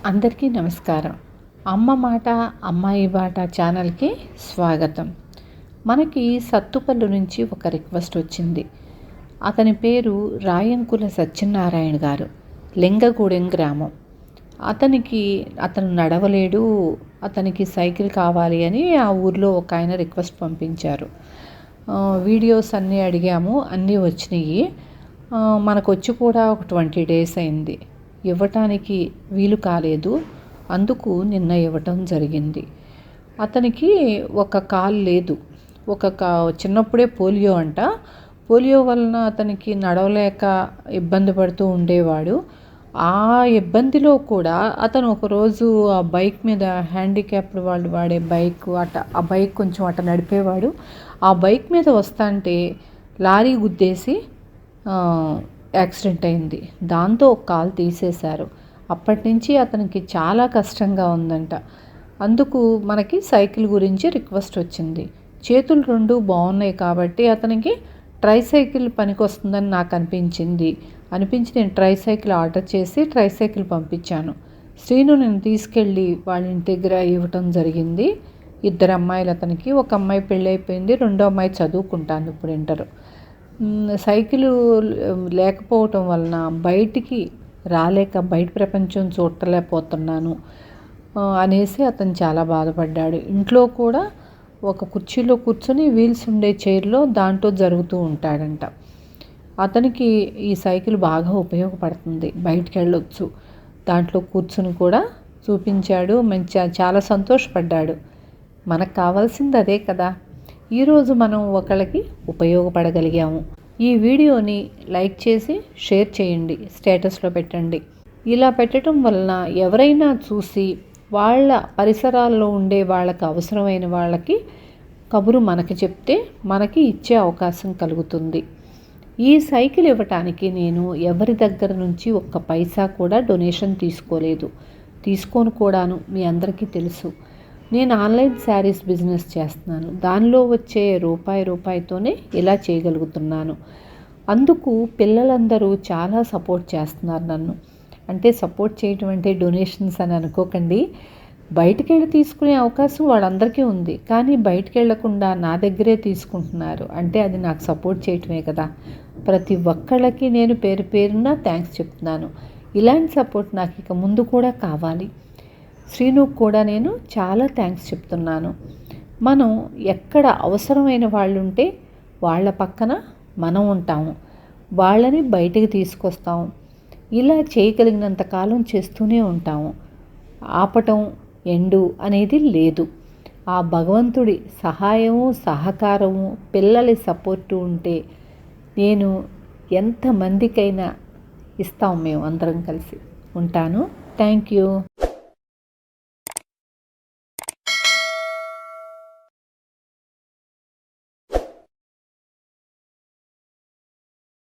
అందరికీ నమస్కారం. అమ్మ మాట అమ్మాయి బాట ఛానల్కి స్వాగతం. మనకి సత్తుపల్లి నుంచి ఒక రిక్వెస్ట్ వచ్చింది. అతని పేరు రాయంకుల సత్యనారాయణ గారు, లింగగూడెం గ్రామం. అతను నడవలేడు, అతనికి సైకిల్ కావాలి అని ఆ ఊర్లో ఒక ఆయన రిక్వెస్ట్ పంపించారు. వీడియోస్ అన్నీ అడిగాము, అన్నీ వచ్చినాయి. మనకు వచ్చి కూడా ఒక 20 days అయింది. ఇవ్వటానికి వీలు కాలేదు, అందుకు నిన్న ఇవ్వటం జరిగింది. అతనికి ఒక కాలు లేదు, చిన్నప్పుడే పోలియో అంట. పోలియో వలన అతనికి నడవలేక ఇబ్బంది పడుతూ ఉండేవాడు. ఆ ఇబ్బందిలో కూడా అతను ఒకరోజు ఆ బైక్ మీద, హ్యాండిక్యాప్డ్ వాళ్ళు వాడే బైక్ ఆ బైక్ కొంచెం అట నడిపేవాడు. ఆ బైక్ మీద వస్తాంటే లారీ గుద్దేసి యాక్సిడెంట్ అయింది. దాంతో ఒక కాలు తీసేశారు. అప్పటి నుంచి అతనికి చాలా కష్టంగా ఉందంట. అందుకు మనకి సైకిల్ గురించి రిక్వెస్ట్ వచ్చింది. చేతులు 2 బాగున్నాయి కాబట్టి అతనికి ట్రైసైకిల్ పనికొస్తుందని నాకు అనిపించి నేను ట్రైసైకిల్ ఆర్డర్ చేసి ట్రైసైకిల్ పంపించాను. శ్రీను నేను తీసుకెళ్ళి వాళ్ళ ఇంటి దగ్గర ఇవ్వటం జరిగింది. 2 అమ్మాయిలు అతనికి. ఒక అమ్మాయి పెళ్ళి అయిపోయింది, రెండో అమ్మాయి చదువుకుంటాను ఇప్పుడు ఇంటర్. సైకిలు లేకపోవటం వలన బయటికి రాలేక బయట ప్రపంచం చూడలేకపోతున్నాను అనేసి అతను చాలా బాధపడ్డాడు. ఇంట్లో కూడా ఒక కుర్చీలో కూర్చొని వీల్స్ ఉండే చైర్లో దాంట్లో జరుగుతూ ఉంటాడంట. అతనికి ఈ సైకిల్ బాగా ఉపయోగపడుతుంది, బయటికి వెళ్ళొచ్చు. దాంట్లో కూర్చుని కూడా చూపించాడు, చాలా సంతోషపడ్డాడు. మనకు కావాల్సింది అదే కదా. ఈరోజు మనం ఒకళ్ళకి ఉపయోగపడగలిగాము. ఈ వీడియోని లైక్ చేసి షేర్ చేయండి, స్టేటస్లో పెట్టండి. ఇలా పెట్టడం వలన ఎవరైనా చూసి వాళ్ళ పరిసరాల్లో ఉండే వాళ్ళకి, అవసరమైన వాళ్ళకి కబురు మనకి చెప్తే మనకి ఇచ్చే అవకాశం కలుగుతుంది. ఈ సైకిల్ ఇవ్వటానికి నేను ఎవరి దగ్గర నుంచి ఒక్క పైసా కూడా డొనేషన్ తీసుకోలేదు, తీసుకోను కూడాను. మీ అందరికీ తెలుసు, నేను ఆన్లైన్ శారీస్ బిజినెస్ చేస్తున్నాను. దానిలో వచ్చే రూపాయితోనే ఇలా చేయగలుగుతున్నాను. అందుకు పిల్లలందరూ చాలా సపోర్ట్ చేస్తున్నారు నన్ను. అంటే సపోర్ట్ చేయటం అంటే డొనేషన్స్ అని అనుకోకండి. బయటికి వెళ్ళి తీసుకునే అవకాశం వాళ్ళందరికీ ఉంది, కానీ బయటికి వెళ్ళకుండా నా దగ్గరే తీసుకుంటున్నారు. అంటే అది నాకు సపోర్ట్ చేయటమే కదా. ప్రతి ఒక్కళ్ళకి నేను పేరు పేరున థ్యాంక్స్ చెప్తున్నాను. ఇలాంటి సపోర్ట్ నాకు ఇక ముందు కూడా కావాలి. శ్రీనుకు కూడా నేను చాలా థ్యాంక్స్ చెప్తున్నాను. మనం ఎక్కడ అవసరమైన వాళ్ళు ఉంటే వాళ్ళ పక్కన మనం ఉంటాము, వాళ్ళని బయటికి తీసుకొస్తాము. ఇలా చేయగలిగినంత కాలం చేస్తూనే ఉంటాము. ఆపటం, ఎండు అనేది లేదు. ఆ భగవంతుడి సహాయము, సహకారము, పిల్లల సపోర్టు ఉంటే నేను ఎంతమందికైనా ఇస్తాం. మేము అందరం కలిసి ఉంటాను. Thank you.